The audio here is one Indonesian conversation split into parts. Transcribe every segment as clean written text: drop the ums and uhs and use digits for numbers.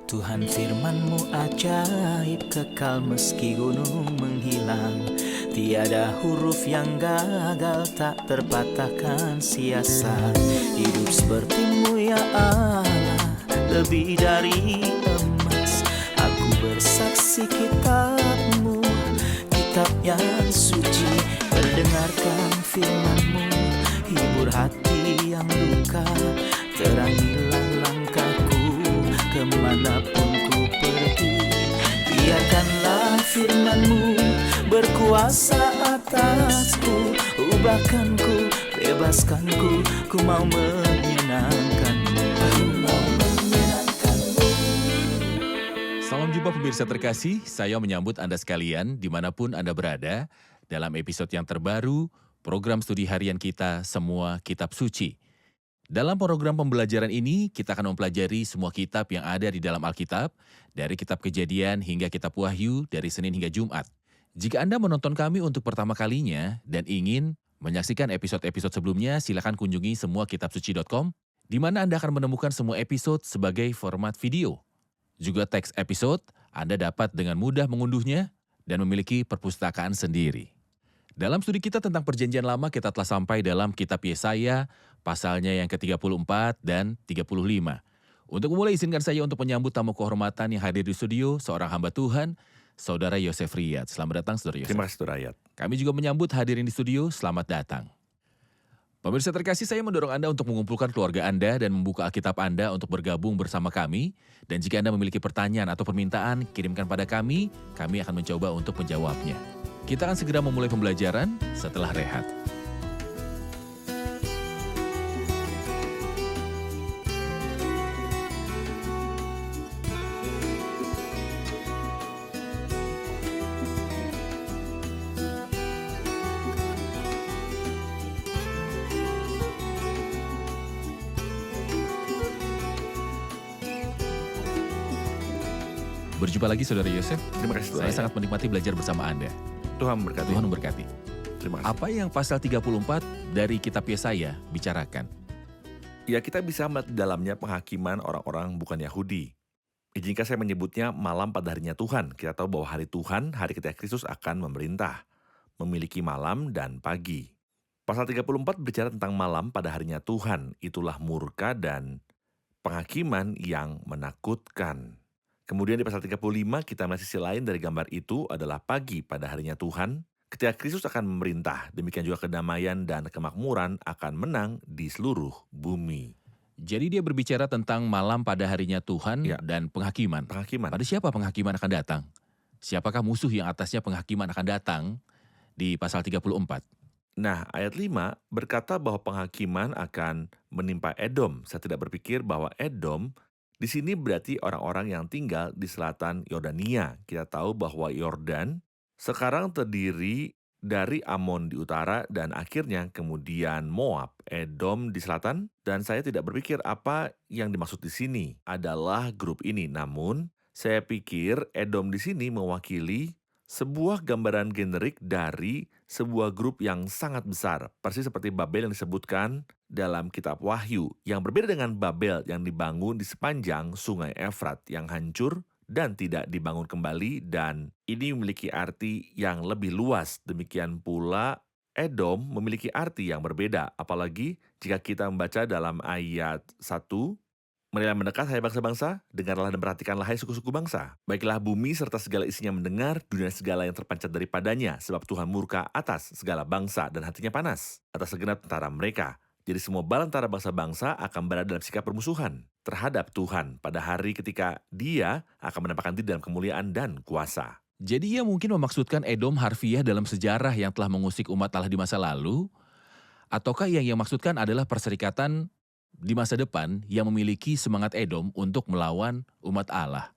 Tuhan firman-Mu ajaib, kekal meski gunung menghilang. Tiada huruf yang gagal, tak terpatahkan siasat. Hidup seperti-Mu ya Allah, lebih dari emas. Aku bersaksi kitab-Mu, kitab yang suci. Mendengarkan firman-Mu, hibur hati yang luka. Terangilah langkahku kemanapun ku pergi. Biarkanlah firman-Mu berkuasa atasku. Ubahkanku, bebaskanku, ku mau menyenangkan-Mu. Ku mau menyenangkan-Mu. Salam jumpa pemirsa terkasih, saya menyambut Anda sekalian dimanapun Anda berada dalam episode yang terbaru program studi harian kita Semua Kitab Suci. Dalam program pembelajaran ini, kita akan mempelajari semua kitab yang ada di dalam Alkitab, dari kitab Kejadian hingga kitab Wahyu, dari Senin hingga Jumat. Jika Anda menonton kami untuk pertama kalinya dan ingin menyaksikan episode-episode sebelumnya, silakan kunjungi semuakitabsuci.com, di mana Anda akan menemukan semua episode sebagai format video. Juga teks episode, Anda dapat dengan mudah mengunduhnya dan memiliki perpustakaan sendiri. Dalam studi kita tentang perjanjian lama, kita telah sampai dalam kitab Yesaya, pasalnya yang ke-34 dan 35. Untuk memulai, izinkan saya untuk menyambut tamu kehormatan yang hadir di studio, seorang hamba Tuhan, Saudara Yosef Riyad. Selamat datang, Saudara Yosef. Terima kasih, Saudara Riyad. Kami juga menyambut hadirin di studio, selamat datang. Pemirsa terkasih, saya mendorong Anda untuk mengumpulkan keluarga Anda dan membuka Alkitab Anda untuk bergabung bersama kami. Dan jika Anda memiliki pertanyaan atau permintaan, kirimkan pada kami akan mencoba untuk menjawabnya. Kita akan segera memulai pembelajaran setelah rehat. Berjumpa lagi Saudara Yosef. Terima kasih, Saudara Saya Riyad. sangat menikmati belajar bersama Anda. Tuhan memberkati. Tuhan memberkati. Terima kasih. Apa yang pasal 34 dari kitab Yesaya bicarakan? Ya, kita bisa melihat di dalamnya penghakiman orang-orang bukan Yahudi. Izinkan saya menyebutnya malam pada harinya Tuhan. Kita tahu bahwa hari Tuhan, hari ketika Kristus akan memerintah, memiliki malam dan pagi. Pasal 34 bicara tentang malam pada harinya Tuhan. Itulah murka dan penghakiman yang menakutkan. Kemudian di pasal 35 kita melihat sisi lain dari gambar itu adalah pagi pada harinya Tuhan. Ketika Kristus akan memerintah, demikian juga kedamaian dan kemakmuran akan menang di seluruh bumi. Jadi dia berbicara tentang malam pada harinya Tuhan Ya. dan penghakiman. Penghakiman. Pada siapa penghakiman akan datang? Siapakah musuh yang atasnya penghakiman akan datang di pasal 34? Nah, ayat 5 berkata bahwa penghakiman akan menimpa Edom. Saya tidak berpikir bahwa Edom di sini berarti orang-orang yang tinggal di selatan Yordania. Kita tahu bahwa Yordan sekarang terdiri dari Amon di utara dan akhirnya kemudian Moab, Edom di selatan. Dan saya tidak berpikir apa yang dimaksud di sini adalah grup ini. Namun, saya pikir Edom di sini mewakili sebuah gambaran generik dari sebuah grup yang sangat besar, persis seperti Babel yang disebutkan dalam kitab Wahyu, yang berbeda dengan Babel yang dibangun di sepanjang sungai Efrat yang hancur dan tidak dibangun kembali, dan ini memiliki arti yang lebih luas. Demikian pula Edom memiliki arti yang berbeda, apalagi jika kita membaca dalam ayat 1, "Marilah mendekat, hai bangsa-bangsa, dengarlah dan perhatikanlah, hai suku-suku bangsa. Baiklah bumi serta segala isinya mendengar, dunia segala yang terpancat daripadanya, sebab Tuhan murka atas segala bangsa dan hatinya panas atas segenap tentara mereka. Jadi semua balantara bangsa-bangsa akan berada dalam sikap permusuhan terhadap Tuhan pada hari ketika Dia akan menampakkan diri dalam kemuliaan dan kuasa." Jadi ia mungkin memaksudkan Edom harfiah dalam sejarah yang telah mengusik umat Allah di masa lalu? Ataukah yang ia maksudkan adalah perserikatan di masa depan yang memiliki semangat Edom untuk melawan umat Allah?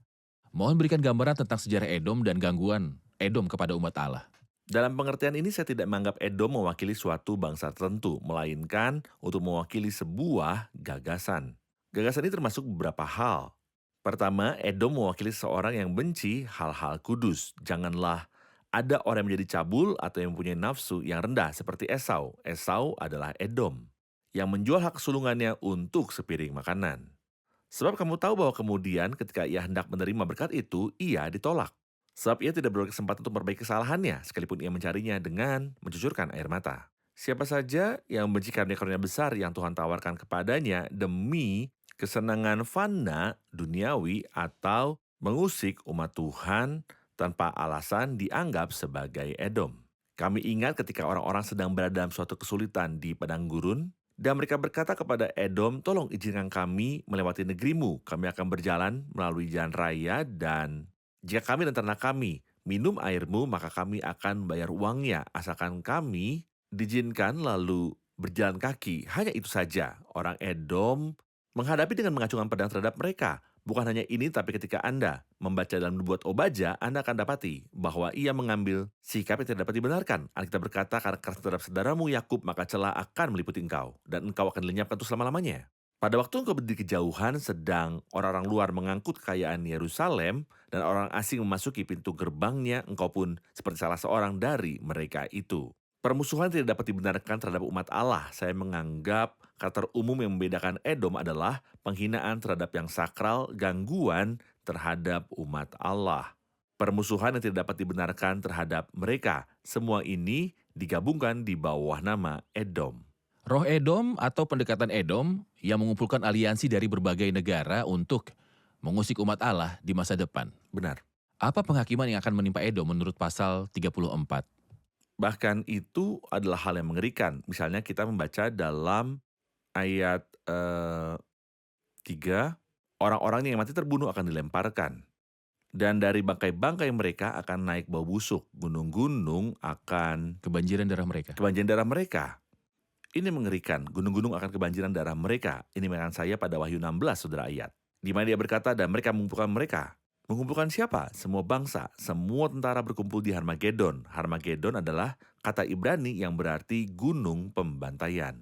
Mohon berikan gambaran tentang sejarah Edom dan gangguan Edom kepada umat Allah. Dalam pengertian ini saya tidak menganggap Edom mewakili suatu bangsa tertentu, melainkan untuk mewakili sebuah gagasan. Gagasan ini termasuk beberapa hal. Pertama, Edom mewakili seorang yang benci hal-hal kudus. Janganlah ada orang yang menjadi cabul atau yang mempunyai nafsu yang rendah seperti Esau. Esau adalah Edom yang menjual hak sulungannya untuk sepiring makanan. Sebab kamu tahu bahwa kemudian ketika ia hendak menerima berkat itu, ia ditolak. Sebab ia tidak berkesempatan untuk memperbaiki kesalahannya, sekalipun ia mencarinya dengan mencucurkan air mata. Siapa saja yang membenci karunia-karunia besar yang Tuhan tawarkan kepadanya demi kesenangan fana duniawi atau mengusik umat Tuhan tanpa alasan dianggap sebagai Edom. Kami ingat ketika orang-orang sedang berada dalam suatu kesulitan di padang gurun, dan mereka berkata kepada Edom, tolong izinkan kami melewati negerimu. Kami akan berjalan melalui jalan raya dan jika kami dan ternak kami minum airmu, maka kami akan bayar uangnya. Asalkan kami diizinkan lalu berjalan kaki. Hanya itu saja. Orang Edom menghadapi dengan mengacungkan pedang terhadap mereka. Bukan hanya ini, tapi ketika Anda membaca dalam Nubuat Obaja, Anda akan dapati bahwa ia mengambil sikap yang tidak dapat dibenarkan. Alkitab berkata, karena keras terhadap saudaramu Yakub, maka celah akan meliputi engkau, dan engkau akan dilenyapkan untuk selama-lamanya. Pada waktu engkau berdiri kejauhan, sedang orang-orang luar mengangkut kekayaan Yerusalem, dan orang asing memasuki pintu gerbangnya, engkau pun seperti salah seorang dari mereka itu. Permusuhan tidak dapat dibenarkan terhadap umat Allah. Saya menganggap karakter umum yang membedakan Edom adalah penghinaan terhadap yang sakral, gangguan terhadap umat Allah. Permusuhan yang tidak dapat dibenarkan terhadap mereka. Semua ini digabungkan di bawah nama Edom. Roh Edom atau pendekatan Edom yang mengumpulkan aliansi dari berbagai negara untuk mengusik umat Allah di masa depan. Benar. Apa penghakiman yang akan menimpa Edom menurut pasal 34? Bahkan itu adalah hal yang mengerikan. Misalnya kita membaca dalam ayat 3, orang-orang yang mati terbunuh akan dilemparkan. Dan dari bangkai-bangkai mereka akan naik bau busuk. Gunung-gunung akan Kebanjiran darah mereka. kebanjiran darah mereka. Ini mengerikan. Gunung-gunung akan kebanjiran darah mereka. Ini mengingatkan saya pada Wahyu 16, saudara ayat. Di mana dia berkata, dan mereka mengumpulkan mereka. Mengumpulkan siapa? Semua bangsa, semua tentara berkumpul di Harmagedon. Harmagedon adalah kata Ibrani yang berarti gunung pembantaian.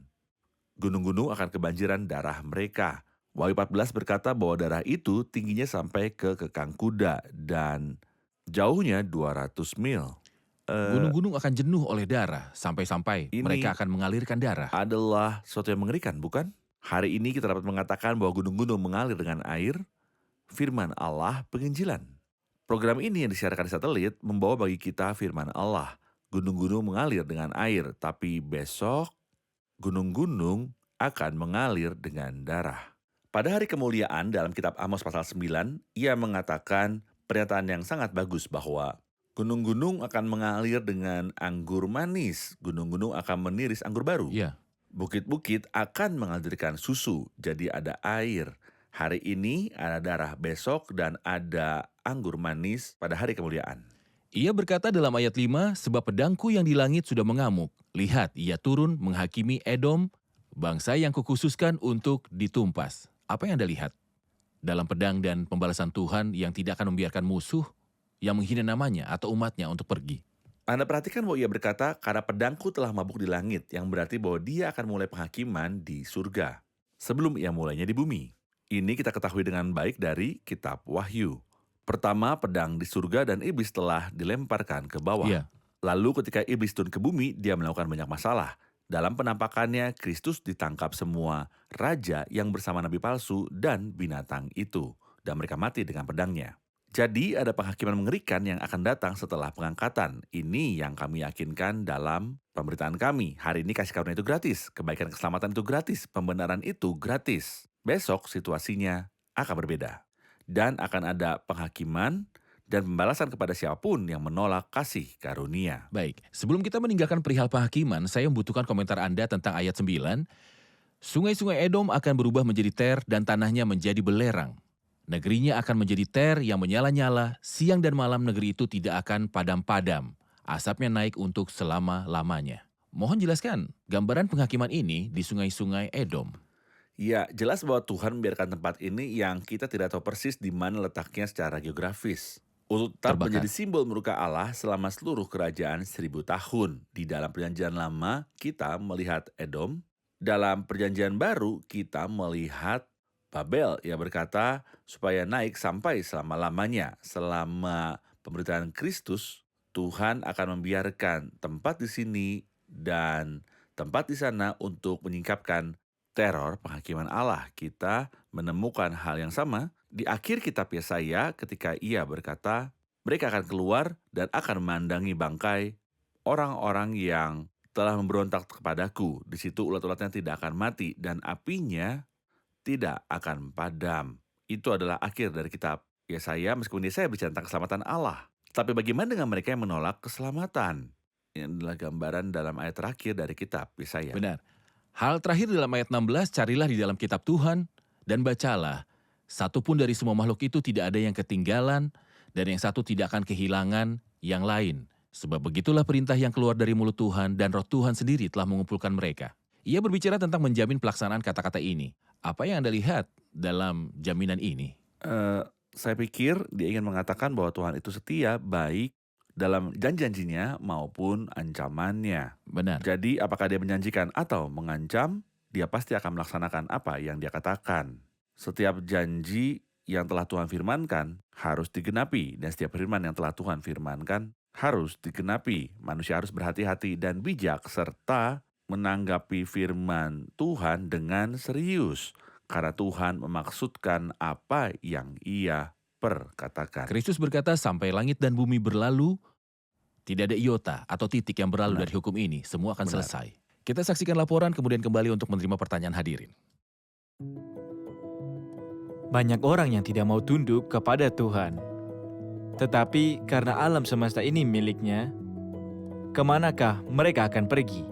Gunung-gunung akan kebanjiran darah mereka. Wahyu 14 berkata bahwa darah itu tingginya sampai ke kekang kuda dan jauhnya 200 mil. Gunung-gunung akan jenuh oleh darah, sampai-sampai Ini- mereka akan mengalirkan darah. Adalah sesuatu yang mengerikan, bukan? Hari ini kita dapat mengatakan bahwa gunung-gunung mengalir dengan air, firman Allah penginjilan. Program ini yang disiarkan di satelit membawa bagi kita firman Allah. Gunung-gunung mengalir dengan air, tapi besok gunung-gunung akan mengalir dengan darah. Pada hari kemuliaan dalam kitab Amos pasal 9, ia mengatakan pernyataan yang sangat bagus bahwa gunung-gunung akan mengalir dengan anggur manis, gunung-gunung akan meniris anggur baru. Iya, Bukit-bukit akan mengalirkan susu, jadi ada air. Hari ini ada darah, besok dan ada anggur manis pada hari kemuliaan. ia berkata dalam ayat 5, sebab pedangku yang di langit sudah mengamuk. Lihat, ia turun menghakimi Edom, bangsa yang kukhususkan untuk ditumpas. Apa yang Anda lihat? Dalam pedang dan pembalasan Tuhan yang tidak akan membiarkan musuh yang menghina namanya atau umatnya untuk pergi. Anda perhatikan bahwa ia berkata, karena pedangku telah mabuk di langit, yang berarti bahwa dia akan mulai penghakiman di surga, sebelum ia mulainya di bumi. Ini kita ketahui dengan baik dari kitab Wahyu. Pertama, pedang di surga dan iblis telah dilemparkan ke bawah. Iya. Lalu ketika iblis turun ke bumi, dia melakukan banyak masalah. Dalam penampakannya, Kristus ditangkap semua raja yang bersama nabi palsu dan binatang itu, dan mereka mati dengan pedangnya. Jadi ada penghakiman mengerikan yang akan datang setelah pengangkatan. Ini yang kami yakinkan dalam pemberitaan kami. Hari ini kasih karunia itu gratis, kebaikan keselamatan itu gratis, pembenaran itu gratis. Besok situasinya akan berbeda. Dan akan ada penghakiman dan pembalasan kepada siapapun yang menolak kasih karunia. Baik, sebelum kita meninggalkan perihal penghakiman, saya membutuhkan komentar Anda tentang ayat 9. Sungai-sungai Edom akan berubah menjadi ter dan tanahnya menjadi belerang. Negerinya akan menjadi ter yang menyala-nyala, siang dan malam negeri itu tidak akan padam-padam. Asapnya naik untuk selama-lamanya. Mohon jelaskan gambaran penghakiman ini di sungai-sungai Edom. Ya, jelas bahwa Tuhan membiarkan tempat ini yang kita tidak tahu persis di mana letaknya secara geografis. Untuk tetap Terbakar. menjadi simbol murka Allah selama seluruh kerajaan 1000 tahun. Di dalam perjanjian lama, kita melihat Edom. Dalam perjanjian baru, kita melihat Babel. Ia berkata supaya naik sampai selama-lamanya. Selama pemberitaan Kristus, Tuhan akan membiarkan tempat di sini dan tempat di sana untuk menyingkapkan teror penghakiman Allah. Kita menemukan hal yang sama di akhir kitab Yesaya ketika ia berkata, mereka akan keluar dan akan memandangi bangkai orang-orang yang telah memberontak kepadaku. Di situ ulat-ulatnya tidak akan mati dan apinya tidak akan padam. Itu adalah akhir dari kitab Yesaya, meskipun Yesaya bicara tentang keselamatan Allah. Tapi bagaimana dengan mereka yang menolak keselamatan? Ini adalah gambaran dalam ayat terakhir dari kitab Yesaya. Benar. Hal terakhir dalam ayat 16, carilah di dalam kitab Tuhan dan bacalah. Satu pun dari semua makhluk itu tidak ada yang ketinggalan dan yang satu tidak akan kehilangan yang lain. Sebab begitulah perintah yang keluar dari mulut Tuhan dan roh Tuhan sendiri telah mengumpulkan mereka. Ia berbicara tentang menjamin pelaksanaan kata-kata ini. Apa yang Anda lihat dalam jaminan ini? Saya pikir dia ingin mengatakan bahwa Tuhan itu setia, baik dalam janji-janjinya maupun ancamannya. Benar. Jadi apakah dia menjanjikan atau mengancam, dia pasti akan melaksanakan apa yang dia katakan. Setiap janji yang telah Tuhan firmankan harus digenapi, dan setiap firman yang telah Tuhan firmankan harus digenapi. Manusia harus berhati-hati dan bijak serta menanggapi firman Tuhan dengan serius, karena Tuhan memaksudkan apa yang ia perkatakan. Kristus berkata, sampai langit dan bumi berlalu, tidak ada iota atau titik yang berlalu Benar. dari hukum ini. Semua akan Benar. selesai. Kita saksikan laporan, kemudian kembali untuk menerima pertanyaan hadirin. Banyak orang yang tidak mau tunduk kepada Tuhan. Tetapi karena alam semesta ini miliknya, kemanakah mereka akan pergi?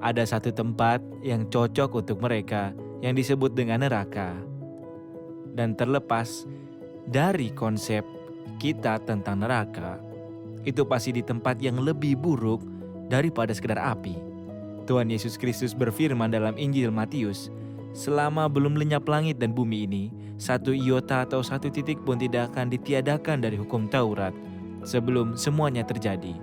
Ada satu tempat yang cocok untuk mereka yang disebut dengan neraka. Dan terlepas dari konsep kita tentang neraka, itu pasti di tempat yang lebih buruk daripada sekedar api. Tuhan Yesus Kristus berfirman dalam Injil Matius, selama belum lenyap langit dan bumi ini, satu iota atau satu titik pun tidak akan ditiadakan dari hukum Taurat sebelum semuanya terjadi.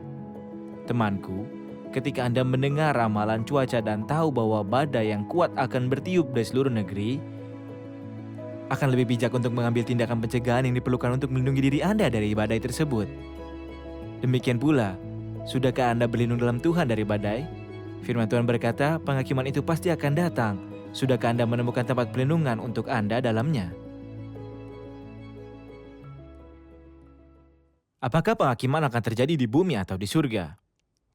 Temanku, ketika Anda mendengar ramalan cuaca dan tahu bahwa badai yang kuat akan bertiup dari seluruh negeri, akan lebih bijak untuk mengambil tindakan pencegahan yang diperlukan untuk melindungi diri Anda dari badai tersebut. Demikian pula, sudahkah Anda berlindung dalam Tuhan dari badai? Firman Tuhan berkata, penghakiman itu pasti akan datang. Sudahkah Anda menemukan tempat perlindungan untuk Anda dalamnya? Apakah penghakiman akan terjadi di bumi atau di surga?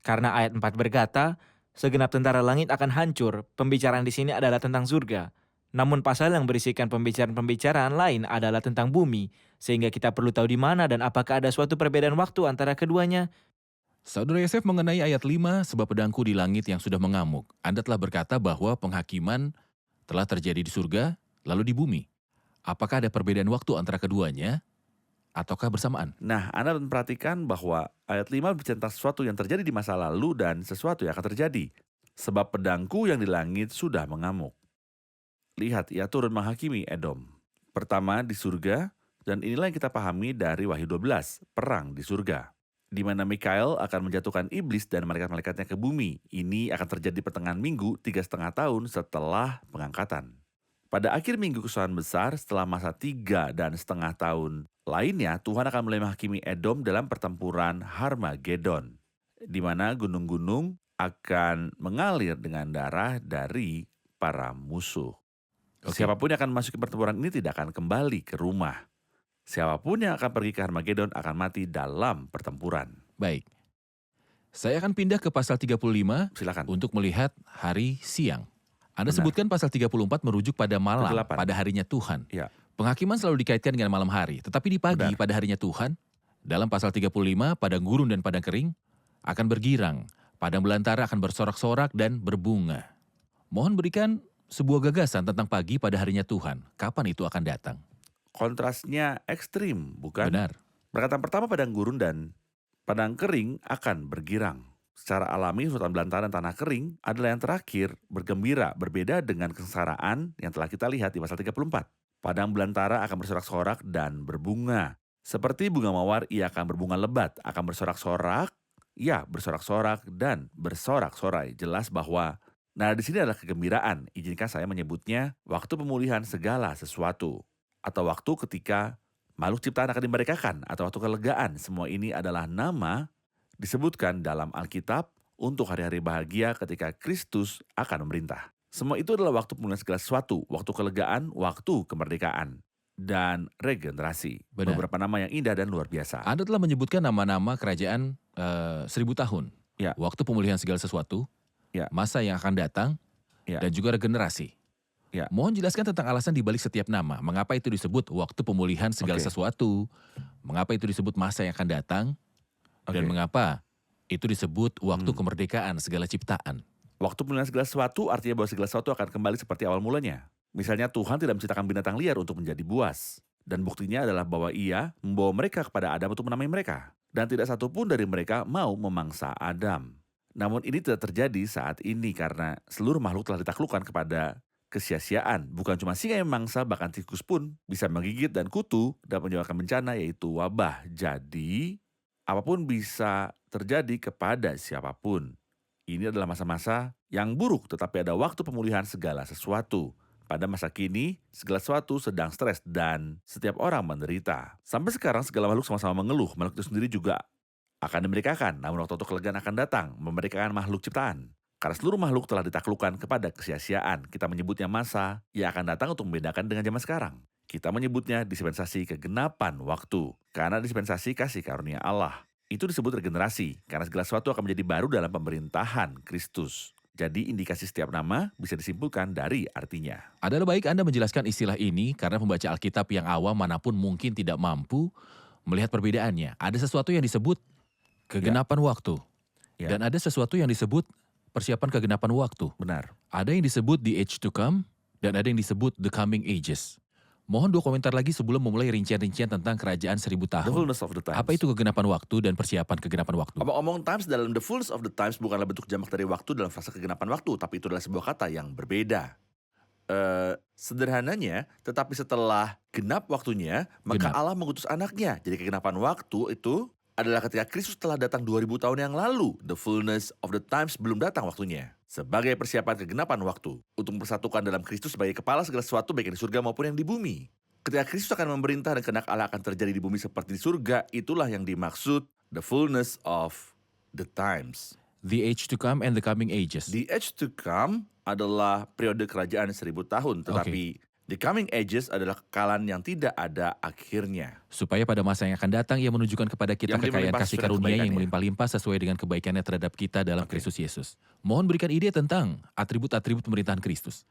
Karena ayat 4 berkata, segenap tentara langit akan hancur. Pembicaraan di sini adalah tentang surga. Namun pasal yang berisikan pembicaraan-pembicaraan lain adalah tentang bumi, sehingga kita perlu tahu di mana dan apakah ada suatu perbedaan waktu antara keduanya. Saudara Yosef mengenai ayat 5, sebab pedangku di langit yang sudah mengamuk. Anda telah berkata bahwa penghakiman telah terjadi di surga, lalu di bumi. Apakah ada perbedaan waktu antara keduanya, ataukah bersamaan? Nah, Anda memperhatikan bahwa ayat 5 berbicara tentang sesuatu yang terjadi di masa lalu dan sesuatu yang akan terjadi. Sebab pedangku yang di langit sudah mengamuk. Lihat, ia turun menghakimi Edom. Pertama di surga, dan inilah yang kita pahami dari Wahyu 12, perang di surga. Di mana Mikael akan menjatuhkan iblis dan malaikat-malaikatnya ke bumi. Ini akan terjadi pertengahan minggu 3,5 tahun setelah pengangkatan. Pada akhir minggu kesusahan besar, setelah masa 3,5 tahun lainnya, Tuhan akan mulai menghakimi Edom dalam pertempuran Harmagedon, di mana gunung-gunung akan mengalir dengan darah dari para musuh. Oke. Siapapun yang akan masuk ke pertempuran ini tidak akan kembali ke rumah. Siapapun yang akan pergi ke Harmagedon akan mati dalam pertempuran. Baik. Saya akan pindah ke pasal 35 Silakan. untuk melihat hari siang. Anda Benar. sebutkan pasal 34 merujuk pada malam, Kegelapan. pada harinya Tuhan. Ya. Penghakiman selalu dikaitkan dengan malam hari, tetapi di pagi Benar. pada harinya Tuhan, dalam pasal 35, padang gurun dan padang kering akan bergirang, padang belantara akan bersorak-sorak dan berbunga. Mohon berikan sebuah gagasan tentang pagi pada harinya Tuhan. Kapan itu akan datang? Kontrasnya ekstrim, bukan? Benar. Perkataan pertama padang gurun dan padang kering akan bergirang. Secara alami, hutan belantara dan tanah kering adalah yang terakhir bergembira, berbeda dengan kesengsaraan yang telah kita lihat di pasal 34. Padang belantara akan bersorak-sorak dan berbunga. Seperti bunga mawar, ia akan berbunga lebat, akan bersorak-sorak, bersorak-sorak dan bersorak-sorai. Jelas bahwa di sini adalah kegembiraan. Izinkan saya menyebutnya waktu pemulihan segala sesuatu. Atau waktu ketika makhluk ciptaan akan dimerdekakan. Atau waktu kelegaan. Semua ini adalah nama disebutkan dalam Alkitab untuk hari-hari bahagia ketika Kristus akan memerintah. Semua itu adalah waktu pemulihan segala sesuatu, waktu kelegaan, waktu kemerdekaan, dan regenerasi. Benar. Beberapa nama yang indah dan luar biasa. Anda telah menyebutkan nama-nama kerajaan 1000 tahun. Ya. Waktu pemulihan segala sesuatu, Ya. masa yang akan datang, Ya. dan juga regenerasi. Ya. Mohon jelaskan tentang alasan dibalik setiap nama. Mengapa itu disebut waktu pemulihan segala Oke. sesuatu? Mengapa itu disebut masa yang akan datang? Dan Oke. mengapa itu disebut waktu kemerdekaan segala ciptaan? Waktu pemulihan segala sesuatu artinya bahwa segala sesuatu akan kembali seperti awal mulanya. Misalnya Tuhan tidak menciptakan binatang liar untuk menjadi buas. Dan buktinya adalah bahwa Ia membawa mereka kepada Adam untuk menamai mereka. Dan tidak satu pun dari mereka mau memangsa Adam. Namun ini tidak terjadi saat ini karena seluruh makhluk telah ditaklukkan kepada kesia-siaan. Bukan cuma singa yang memangsa, bahkan tikus pun bisa menggigit dan kutu dan menyebabkan bencana yaitu wabah. Jadi, apapun bisa terjadi kepada siapapun. Ini adalah masa-masa yang buruk, tetapi ada waktu pemulihan segala sesuatu. Pada masa kini, segala sesuatu sedang stres dan setiap orang menderita. Sampai sekarang segala makhluk sama-sama mengeluh. Makhluk itu sendiri juga akan dimerdekakan, namun waktu kelegaan akan datang, memerdekakan makhluk ciptaan. Karena seluruh makhluk telah ditaklukkan kepada kesia-siaan. Kita menyebutnya masa yang akan datang untuk membedakan dengan zaman sekarang. Kita menyebutnya dispensasi kegenapan waktu. Karena dispensasi kasih karunia Allah. Itu disebut regenerasi, karena segala sesuatu akan menjadi baru dalam pemerintahan Kristus. Jadi indikasi setiap nama bisa disimpulkan dari artinya. Adalah baik Anda menjelaskan istilah ini karena pembaca Alkitab yang awam manapun mungkin tidak mampu melihat perbedaannya. Ada sesuatu yang disebut kegenapan waktu. Ya. Dan ada sesuatu yang disebut persiapan kegenapan waktu. Benar. Ada yang disebut the age to come, dan ada yang disebut the coming ages. Mohon 2 komentar lagi sebelum memulai rincian-rincian tentang kerajaan 1000 The tahun. fullness of the times. Apa itu kegenapan waktu dan persiapan kegenapan waktu? Omong-omong times dalam the fullness of the times bukanlah bentuk jamak dari waktu dalam fase kegenapan waktu, tapi itu adalah sebuah kata yang berbeda. Sederhananya, tetapi setelah genap waktunya, maka Genap. Allah mengutus anaknya. Jadi kegenapan waktu itu adalah ketika Kristus telah datang 2000 tahun yang lalu. The fullness of the times belum datang waktunya. Sebagai persiapan kegenapan waktu. Untuk mempersatukan dalam Kristus sebagai kepala segala sesuatu baik yang di surga maupun yang di bumi. Ketika Kristus akan memerintah dan kehendak Allah akan terjadi di bumi seperti di surga, itulah yang dimaksud the fullness of the times. The age to come and the coming ages. The age to come adalah periode kerajaan 1000 tahun, tetapi the coming ages adalah kekalan yang tidak ada akhirnya. Supaya pada masa yang akan datang ia menunjukkan kepada kita Yang kekayaan melimpah kasih sesuai dengan karunia yang kebaikannya. melimpah-limpah sesuai dengan kebaikannya terhadap kita dalam Oke. Kristus Yesus. Mohon berikan ide tentang atribut-atribut pemerintahan Kristus.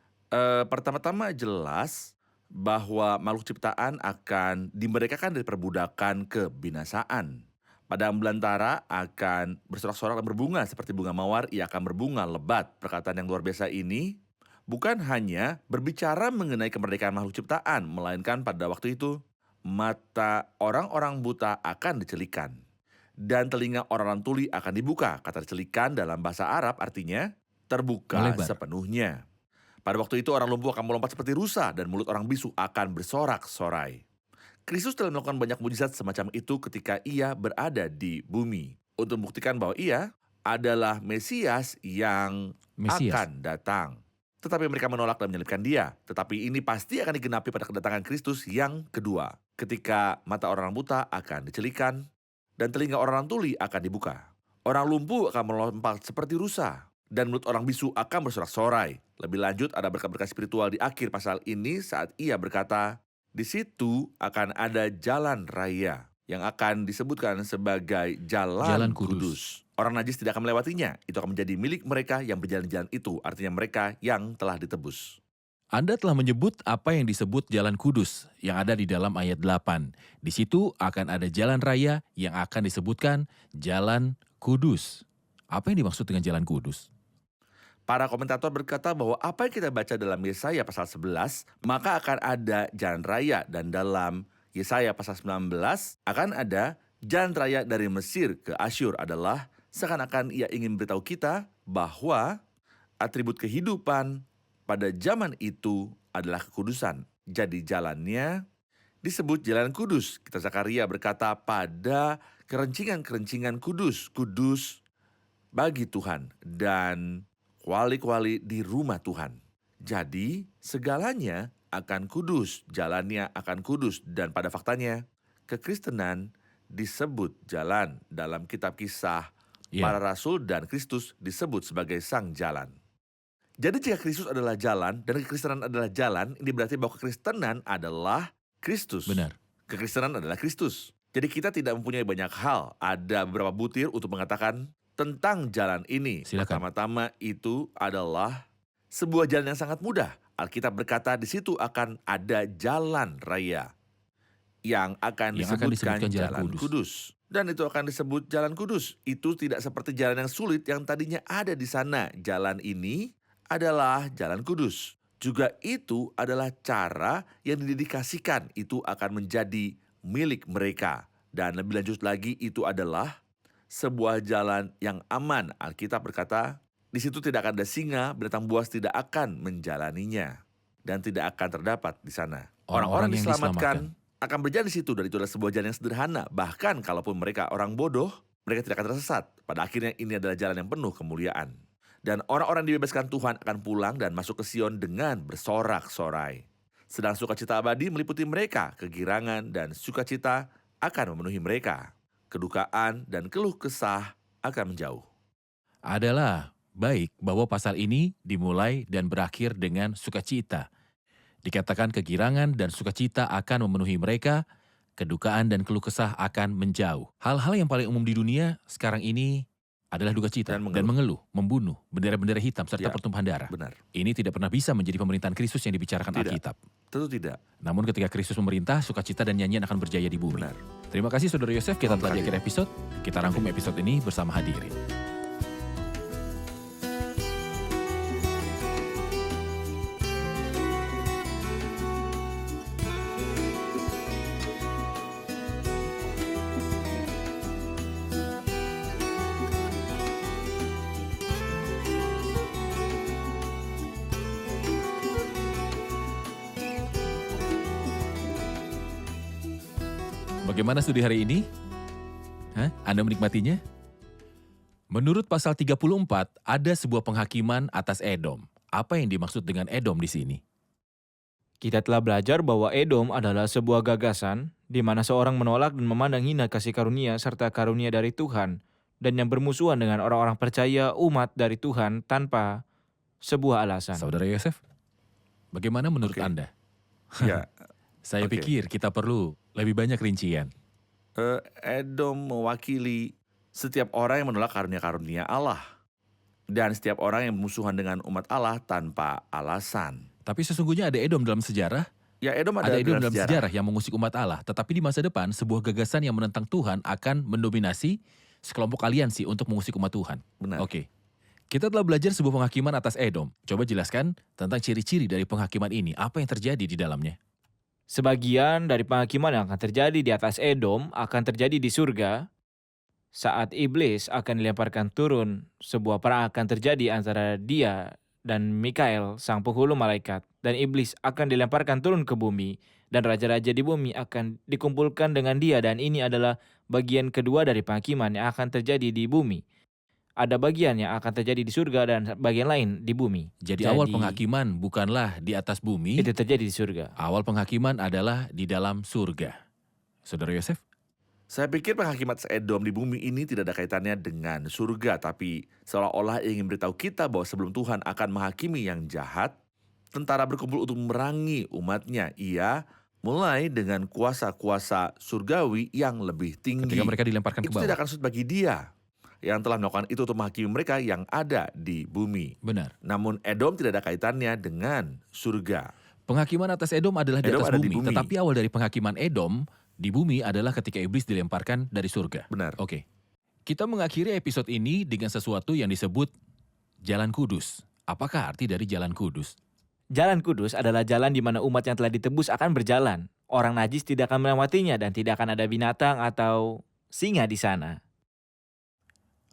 Pertama-tama jelas bahwa makhluk ciptaan akan dimerdekakan dari perbudakan kebinasaan. Padang belantara akan bersorak-sorak dan berbunga seperti bunga mawar, ia akan berbunga lebat. Perkataan yang luar biasa ini bukan hanya berbicara mengenai kemerdekaan makhluk ciptaan, melainkan pada waktu itu mata orang-orang buta akan dicelikan dan telinga orang tuli akan dibuka. Kata dicelikan dalam bahasa Arab artinya terbuka Melebar. sepenuhnya. Pada waktu itu orang lumpuh akan melompat seperti rusa dan mulut orang bisu akan bersorak-sorai. Kristus telah melakukan banyak mujizat semacam itu ketika ia berada di bumi. Untuk membuktikan bahwa ia adalah Mesias yang Mesias. akan datang. Tetapi mereka menolak dan menyelipkan dia. Tetapi ini pasti akan digenapi pada kedatangan Kristus yang kedua. Ketika mata orang buta akan dicelikan dan telinga orang tuli akan dibuka. Orang lumpuh akan melompat seperti rusa. Dan mulut orang bisu akan bersorak-sorai. Lebih lanjut ada berkat-berkat spiritual di akhir pasal ini saat ia berkata, di situ akan ada jalan raya yang akan disebutkan sebagai Jalan jalan kudus. kudus. Orang najis tidak akan melewatinya. Itu akan menjadi milik mereka yang berjalan di jalan itu. Artinya mereka yang telah ditebus. Anda telah menyebut apa yang disebut jalan kudus yang ada di dalam ayat 8. Di situ akan ada jalan raya yang akan disebutkan jalan kudus. Apa yang dimaksud dengan jalan kudus? Para komentator berkata bahwa apa yang kita baca dalam Yesaya pasal 11, maka akan ada jalan raya. Dan dalam Yesaya pasal 19 akan ada jalan raya dari Mesir ke Asyur adalah seakan-akan ia ingin beritahu kita bahwa atribut kehidupan pada zaman itu adalah kekudusan. Jadi jalannya disebut jalan kudus. Kitab Zakaria berkata pada kerencingan-kerencingan kudus, kudus bagi Tuhan dan kuali-kuali di rumah Tuhan. Jadi segalanya akan kudus, jalannya akan kudus. Dan pada faktanya kekristenan disebut jalan. Dalam kitab Kisah Ya. para rasul dan Kristus disebut sebagai sang jalan. Jadi jika Kristus adalah jalan dan kekristenan adalah jalan, ini berarti bahwa kekristenan adalah Kristus. Benar. Kekristenan adalah Kristus. Jadi kita tidak mempunyai banyak hal. Ada beberapa butir untuk mengatakan tentang jalan ini. Silakan. Pertama-tama itu adalah sebuah jalan yang sangat mudah. Alkitab berkata di situ akan ada jalan raya yang akan disebutkan jalan kudus. Dan itu akan disebut jalan kudus. Itu tidak seperti jalan yang sulit yang tadinya ada di sana. Jalan ini adalah jalan kudus. Juga itu adalah cara yang didedikasikan. Itu akan menjadi milik mereka. Dan lebih lanjut lagi itu adalah sebuah jalan yang aman. Alkitab berkata, di situ tidak akan ada singa, binatang buas tidak akan menjalaninya. Dan tidak akan terdapat di sana. Orang-orang yang diselamatkan akan berjalan di situ, dan itu adalah sebuah jalan yang sederhana. Bahkan kalaupun mereka orang bodoh, mereka tidak akan tersesat. Pada akhirnya ini adalah jalan yang penuh kemuliaan. Dan orang-orang dibebaskan Tuhan akan pulang dan masuk ke Sion dengan bersorak-sorai. Sedang sukacita abadi meliputi mereka, kegirangan dan sukacita akan memenuhi mereka. Kedukaan dan keluh kesah akan menjauh. Adalah baik bahwa pasal ini dimulai dan berakhir dengan sukacita. Dikatakan kegirangan dan sukacita akan memenuhi mereka, kedukaan dan keluh kesah akan menjauh. Hal-hal yang paling umum di dunia sekarang ini adalah duka cita dan mengeluh, membunuh, bendera-bendera hitam serta pertumpahan darah. Benar. Ini tidak pernah bisa menjadi pemerintahan Kristus yang dibicarakan Tidak. Alkitab. Tentu tidak. Namun ketika Kristus memerintah, sukacita dan nyanyian akan berjaya di bumi. Benar. Terima kasih Saudara Yosef, kita telah di Terima akhir episode. Kita rangkum episode ini bersama hadirin. Bagaimana studi hari ini? Anda menikmatinya? Menurut pasal 34, ada sebuah penghakiman atas Edom. Apa yang dimaksud dengan Edom di sini? Kita telah belajar bahwa Edom adalah sebuah gagasan di mana seorang menolak dan memandang hina kasih karunia serta karunia dari Tuhan dan yang bermusuhan dengan orang-orang percaya umat dari Tuhan tanpa sebuah alasan. Saudara Yosef, bagaimana menurut Oke. Anda? Ya, Saya Oke. pikir kita perlu lebih banyak rincian. Edom mewakili setiap orang yang menolak karunia-karunia Allah. Dan setiap orang yang bermusuhan dengan umat Allah tanpa alasan. Tapi sesungguhnya ada Edom dalam sejarah. Ya, Edom Ada Edom dalam sejarah. sejarah yang mengusik umat Allah. Tetapi di masa depan, sebuah gagasan yang menentang Tuhan akan mendominasi sekelompok aliansi untuk mengusik umat Tuhan. Benar. Oke. Kita telah belajar sebuah penghakiman atas Edom. Coba jelaskan tentang ciri-ciri dari penghakiman ini. Apa yang terjadi di dalamnya? Sebagian dari penghakiman yang akan terjadi di atas Edom akan terjadi di surga. Saat iblis akan dilemparkan turun, sebuah perang akan terjadi antara dia dan Mikael, sang penghulu malaikat. Dan iblis akan dilemparkan turun ke bumi, dan raja-raja di bumi akan dikumpulkan dengan dia. Dan ini adalah bagian kedua dari penghakiman yang akan terjadi di bumi. Ada bagian yang akan terjadi di surga dan bagian lain di bumi. Jadi awal penghakiman bukanlah di atas bumi. Itu terjadi di surga. Awal penghakiman adalah di dalam surga. Saudara Yosef? Saya pikir penghakiman Edom di bumi ini tidak ada kaitannya dengan surga, tapi seolah-olah ingin beritahu kita bahwa sebelum Tuhan akan menghakimi yang jahat, tentara berkumpul untuk memerangi umatnya. Ia mulai dengan kuasa-kuasa surgawi yang lebih tinggi. Ketika mereka dilemparkan ke Itu bawah. tidak akan sulit bagi dia yang telah melakukan itu untuk menghakimi mereka yang ada di bumi. Benar. Namun Edom tidak ada kaitannya dengan surga. Penghakiman atas Edom adalah di Edom atas ada di bumi. bumi. Tetapi awal dari penghakiman Edom di bumi adalah ketika iblis dilemparkan dari surga. Benar. Oke. Kita mengakhiri episode ini dengan sesuatu yang disebut Jalan Kudus. Apakah arti dari Jalan Kudus? Jalan Kudus adalah jalan di mana umat yang telah ditebus akan berjalan. Orang najis tidak akan melewatinya dan tidak akan ada binatang atau singa di sana.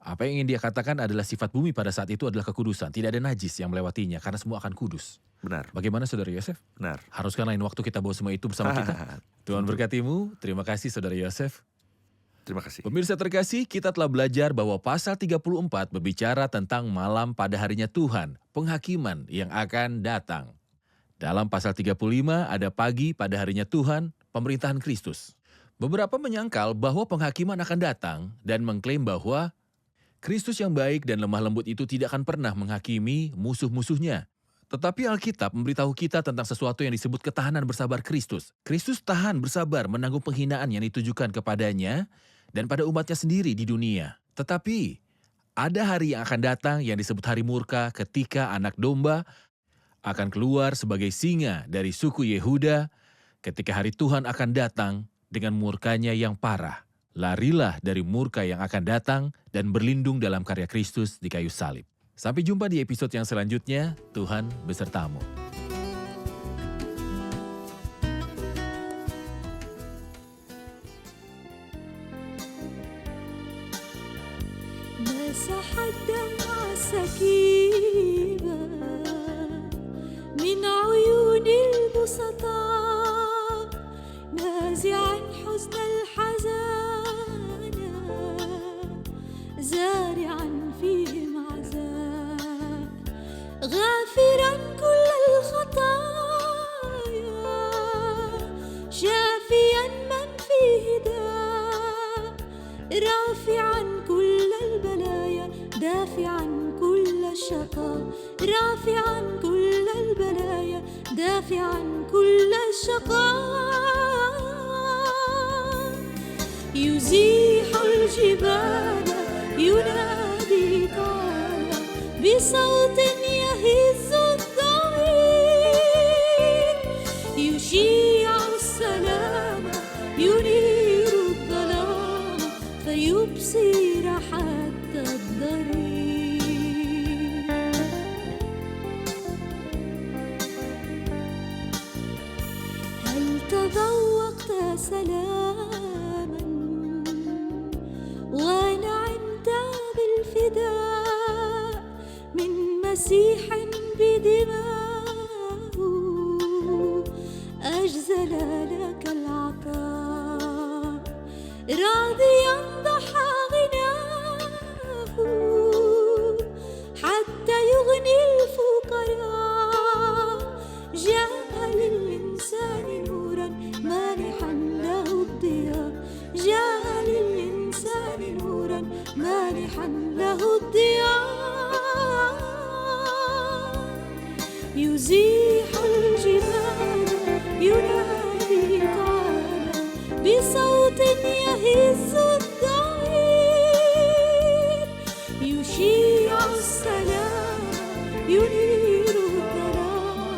Apa yang ingin dia katakan adalah sifat bumi pada saat itu adalah kekudusan. Tidak ada najis yang melewatinya karena semua akan kudus. Benar. Bagaimana Saudara Yosef? Benar. Haruskah lain waktu kita bawa semua itu bersama kita? Tuhan berkatimu. Terima kasih Saudara Yosef. Terima kasih. Pemirsa terkasih, kita telah belajar bahwa pasal 34 berbicara tentang malam pada harinya Tuhan, penghakiman yang akan datang. Dalam pasal 35 ada pagi pada harinya Tuhan, pemerintahan Kristus. Beberapa menyangkal bahwa penghakiman akan datang dan mengklaim bahwa Kristus yang baik dan lemah lembut itu tidak akan pernah menghakimi musuh-musuhnya. Tetapi Alkitab memberitahu kita tentang sesuatu yang disebut ketahanan bersabar Kristus. Kristus tahan bersabar menanggung penghinaan yang ditujukan kepadanya dan pada umatnya sendiri di dunia. Tetapi ada hari yang akan datang yang disebut hari murka ketika anak domba akan keluar sebagai singa dari suku Yehuda, ketika hari Tuhan akan datang dengan murkanya yang parah. Larilah dari murka yang akan datang dan berlindung dalam karya Kristus di kayu salib. Sampai jumpa di episode yang selanjutnya. Tuhan besertamu. مسح الدمع سكيبا من عيون البسطاء نازعا حزن الحزان زارعا فيهم عزاء غافرا كل الخطايا شافيا من فيه داء رافعا كل البلايا دافعا كل الشقاء رافعا كل البلايا دافعا كل الشقاء يزيح الجبال ينادي تعالى بصوت يهز الضمير يشيع السلام ينير الظلام فيبصر حتى الضرير هل تذوقت سلاما ونعمت بالفداء من مسيح بدماءه أجزل لك العطاء راضيا ضحى غناه حتى يغني الفقراء جاء للإنسان نورا مانحا له الضياء جاء للإنسان نورا مانحا له الضياء يزيح الجبال ينادي تعالى بصوت يهز الضمير يشيع السلام ينير الظلام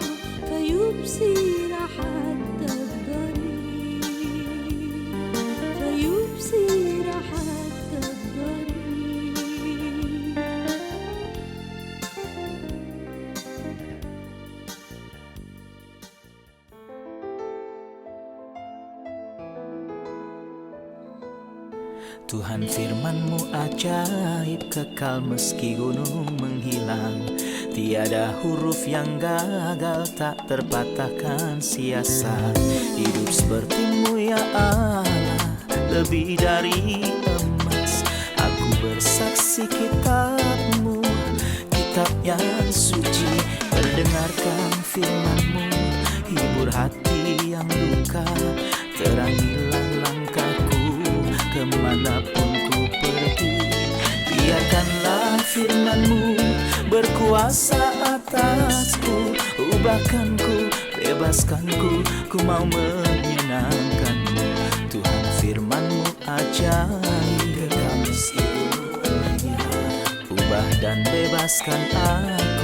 فيبصر حتى الضرير فيبصر حتى الضرير Tuhan firman-Mu ajaib kekal meski gunung menghilang. Tiada huruf yang gagal tak terpatahkan siasat. Hidup seperti-Mu ya Allah, lebih dari emas. Aku bersaksi kitab-Mu, kitab yang suci. Mendengarkan firman-Mu, hibur hati yang luka. Terangilah langkahku kemanapun ku pergi. Biarkanlah firman-Mu berkuasa atasku. Ubahkanku, bebaskanku, ku mau menyenangkan-Mu. Tuhan firman-Mu ajaib, kekal meski ubah dan bebaskan aku.